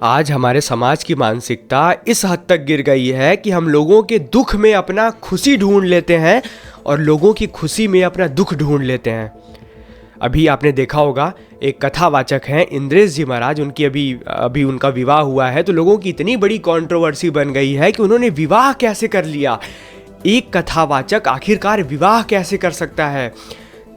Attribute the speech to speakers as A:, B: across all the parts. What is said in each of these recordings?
A: आज हमारे समाज की मानसिकता इस हद तक गिर गई है कि हम लोगों के दुख में अपना खुशी ढूंढ लेते हैं और लोगों की खुशी में अपना दुख ढूंढ लेते हैं। अभी आपने देखा होगा, एक कथावाचक हैं इंद्रेश जी महाराज, उनकी अभी उनका विवाह हुआ है तो लोगों की इतनी बड़ी कंट्रोवर्सी बन गई है कि उन्होंने विवाह कैसे कर लिया। एक कथावाचक आखिरकार विवाह कैसे कर सकता है?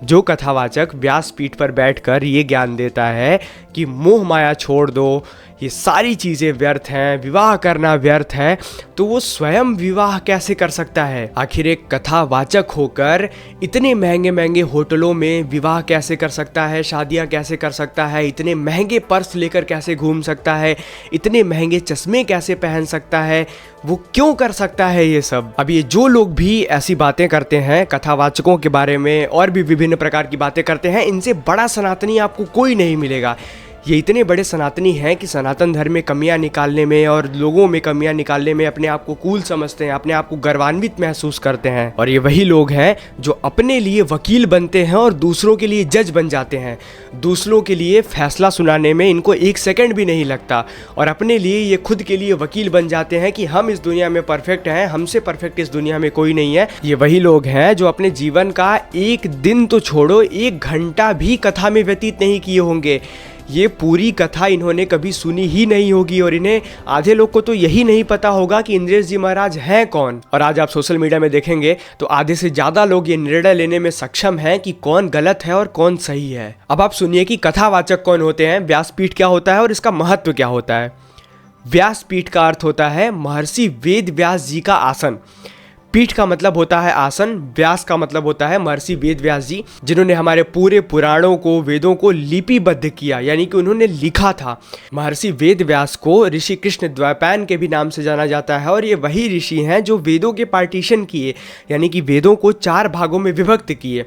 A: जो कथावाचक व्यासपीठ पर बैठकर ये ज्ञान देता है कि मोह माया छोड़ दो, ये सारी चीज़ें व्यर्थ हैं, विवाह करना व्यर्थ है, तो वो स्वयं विवाह कैसे कर सकता है? आखिर एक कथावाचक होकर इतने महंगे महंगे होटलों में विवाह कैसे कर सकता है, शादियां कैसे कर सकता है, इतने महंगे पर्स लेकर कैसे घूम सकता है, इतने महंगे चश्मे कैसे पहन सकता है, वो क्यों कर सकता है ये सब? अब ये जो लोग भी ऐसी बातें करते हैं कथावाचकों के बारे में और भी विभिन्न प्रकार की बातें करते हैं, इनसे बड़ा सनातनी आपको कोई नहीं मिलेगा। ये इतने बड़े सनातनी हैं कि सनातन धर्म में कमियां निकालने में और लोगों में कमियां निकालने में अपने आप को कूल समझते हैं, अपने आप को गर्वान्वित महसूस करते हैं। और ये वही लोग हैं जो अपने लिए वकील बनते हैं और दूसरों के लिए जज बन जाते हैं। दूसरों के लिए फैसला सुनाने में इनको एक सेकंड भी नहीं लगता और अपने लिए ये खुद के लिए वकील बन जाते हैं कि हम इस दुनिया में परफेक्ट हैं, हमसे परफेक्ट इस दुनिया में कोई नहीं है। ये वही लोग हैं जो अपने जीवन का एक दिन तो छोड़ो, एक घंटा भी कथा में व्यतीत नहीं किए होंगे। ये पूरी कथा इन्होंने कभी सुनी ही नहीं होगी और इन्हें आधे लोग को तो यही नहीं पता होगा कि इंद्रेश जी महाराज हैं कौन। और आज आप सोशल मीडिया में देखेंगे तो आधे से ज्यादा लोग ये निर्णय लेने में सक्षम हैं कि कौन गलत है और कौन सही है। अब आप सुनिए कि कथावाचक कौन होते हैं, व्यासपीठ क्या होता है और इसका महत्व क्या होता है। व्यासपीठ का अर्थ होता है महर्षि वेद व्यास जी का आसन। पीठ का मतलब होता है आसन, व्यास का मतलब होता है महर्षि वेद व्यास जी, जिन्होंने हमारे पूरे पुराणों को, वेदों को लिपिबद्ध किया, यानी कि उन्होंने लिखा था। महर्षि वेद व्यास को ऋषि कृष्ण द्वैपायन के भी नाम से जाना जाता है और ये वही ऋषि हैं जो वेदों के पार्टीशन किए, यानी कि वेदों को 4 भागों में विभक्त किए।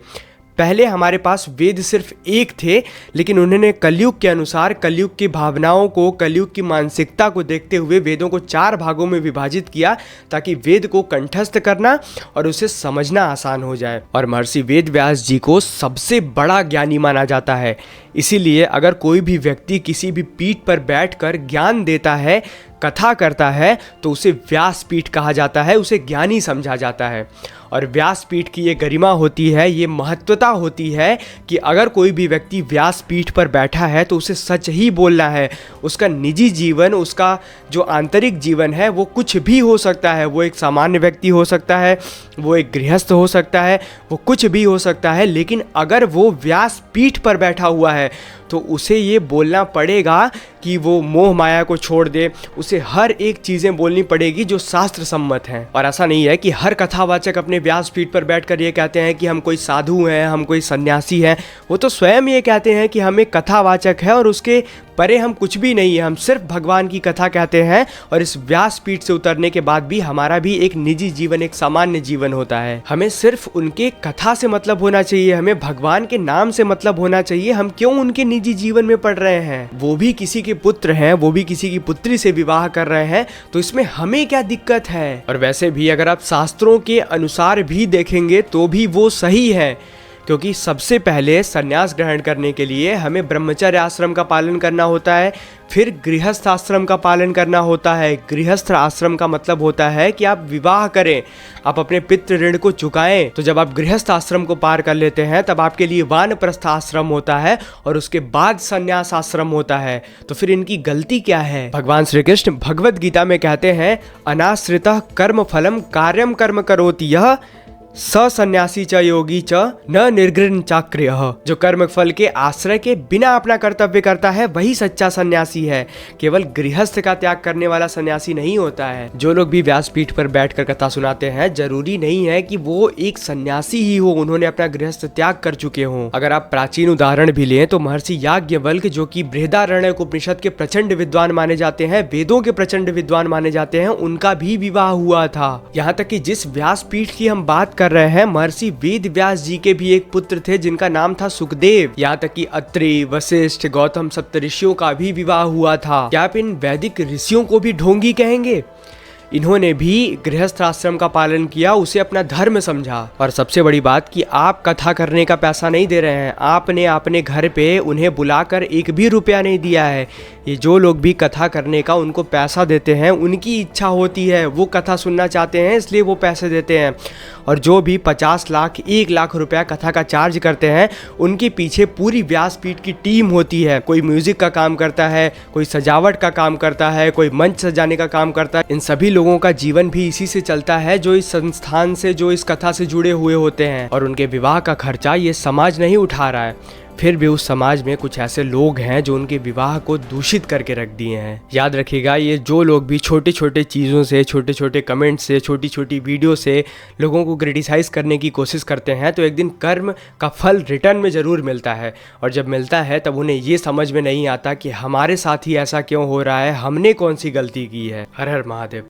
A: पहले हमारे पास वेद सिर्फ एक थे, लेकिन उन्होंने कलयुग के अनुसार, कलयुग की भावनाओं को, कलयुग की मानसिकता को देखते हुए वेदों को 4 भागों में विभाजित किया ताकि वेद को कंठस्थ करना और उसे समझना आसान हो जाए। और महर्षि वेद व्यास जी को सबसे बड़ा ज्ञानी माना जाता है। इसीलिए अगर कोई भी व्यक्ति किसी भी पीठ पर बैठकर ज्ञान देता है, कथा करता है, तो उसे व्यासपीठ कहा जाता है, उसे ज्ञानी समझा जाता है। और व्यासपीठ की ये गरिमा होती है, ये महत्वता होती है कि अगर कोई भी व्यक्ति व्यासपीठ पर बैठा है तो उसे सच ही बोलना है। उसका निजी जीवन, उसका जो आंतरिक जीवन है वो कुछ भी हो सकता है। वो एक सामान्य व्यक्ति हो सकता है, वो एक गृहस्थ हो सकता है, वो कुछ भी हो सकता है, लेकिन अगर वो व्यासपीठ पर बैठा हुआ है तो उसे ये बोलना पड़ेगा कि वो मोह माया को छोड़ दे। उसे हर एक चीज़ें बोलनी पड़ेगी जो शास्त्र सम्मत हैं। और ऐसा नहीं है कि हर कथावाचक अपने व्यासपीठ पर बैठकर ये कहते हैं कि हम कोई साधु हैं, हम कोई सन्यासी हैं। वो तो स्वयं ये कहते हैं कि हम एक कथावाचक है और उसके परे हम कुछ भी नहीं है, हम सिर्फ भगवान की कथा कहते हैं। और इस व्यासपीठ से उतरने के बाद भी हमारा भी एक निजी जीवन, एक सामान्य जीवन होता है। हमें सिर्फ उनके कथा से मतलब होना चाहिए, हमें भगवान के नाम से मतलब होना चाहिए। हम क्यों उनके निजी जीवन में पड़ रहे हैं? वो भी किसी के पुत्र हैं, वो भी किसी की पुत्री से विवाह कर रहे हैं, तो इसमें हमें क्या दिक्कत है? और वैसे भी अगर आप शास्त्रों के अनुसार भी देखेंगे तो भी वो सही है, क्योंकि सबसे पहले संन्यास ग्रहण करने के लिए हमें ब्रह्मचर्य आश्रम का पालन करना होता है, फिर गृहस्थ आश्रम का पालन करना होता है। गृहस्थ आश्रम का मतलब होता है कि आप विवाह करें, आप अपने पितृ ऋण को चुकाएं। तो जब आप गृहस्थ आश्रम को पार कर लेते हैं तब आपके लिए वानप्रस्थ आश्रम होता है और उसके बाद संन्यास आश्रम होता है। तो फिर इनकी गलती क्या है? भगवान श्री कृष्ण भगवद गीता में कहते हैं, अनाश्रितः कर्म फलम कार्यम कर्म करोति यह स सन्यासी च योगी च न निर्घृण चाक्रियः। जो कर्म फल के आश्रय के बिना अपना कर्तव्य करता है वही सच्चा सन्यासी है। केवल गृहस्थ का त्याग करने वाला सन्यासी नहीं होता है। जो लोग भी व्यासपीठ पर बैठकर कथा सुनाते हैं, जरूरी नहीं है कि वो एक सन्यासी ही हो, उन्होंने अपना गृहस्थ त्याग कर चुके हों। अगर आप प्राचीन उदाहरण भी लें तो महर्षि याज्ञवल्क्य, जो कि बृहदारण्यक उपनिषद के प्रचंड विद्वान माने जाते हैं, वेदों के प्रचंड विद्वान माने जाते हैं, उनका भी विवाह हुआ था। यहाँ तक कि जिस व्यासपीठ की हम बात कर रहे हैं, महर्षि वेद व्यास जी के भी एक पुत्र थे जिनका नाम था सुखदेव। यहाँ तक कि अत्रि, वशिष्ठ, गौतम सप्तऋषियों का भी विवाह हुआ था। क्या आप इन वैदिक ऋषियों को भी ढोंगी कहेंगे? इन्होंने भी गृहस्थ आश्रम का पालन किया, उसे अपना धर्म समझा। और सबसे बड़ी बात कि आप कथा करने का पैसा नहीं दे रहे हैं, आपने अपने घर पे उन्हें बुलाकर एक भी रुपया नहीं दिया है। ये जो लोग भी कथा करने का उनको पैसा देते हैं, उनकी इच्छा होती है, वो कथा सुनना चाहते हैं, इसलिए वो पैसे देते हैं। और जो भी 50 लाख 1 लाख रुपया कथा का चार्ज करते हैं, उनके पीछे पूरी व्यासपीठ की टीम होती है। कोई म्यूजिक का काम करता है, कोई सजावट का काम करता है, कोई मंच सजाने का काम करता है। इन सभी लोगों का जीवन भी इसी से चलता है जो इस संस्थान से, जो इस कथा से जुड़े हुए होते हैं। और उनके विवाह का खर्चा ये समाज नहीं उठा रहा है। फिर भी उस समाज में कुछ ऐसे लोग हैं जो उनके विवाह को दूषित करके रख दिए हैं। याद रखिएगा, ये जो लोग भी छोटे छोटे चीज़ों से, छोटे छोटे कमेंट से, छोटी छोटी वीडियो से लोगों को क्रिटिसाइज़ करने की कोशिश करते हैं, तो एक दिन कर्म का फल रिटर्न में ज़रूर मिलता है। और जब मिलता है तब उन्हें ये समझ में नहीं आता कि हमारे साथ ही ऐसा क्यों हो रहा है, हमने कौन सी गलती की है। हर हर महादेव।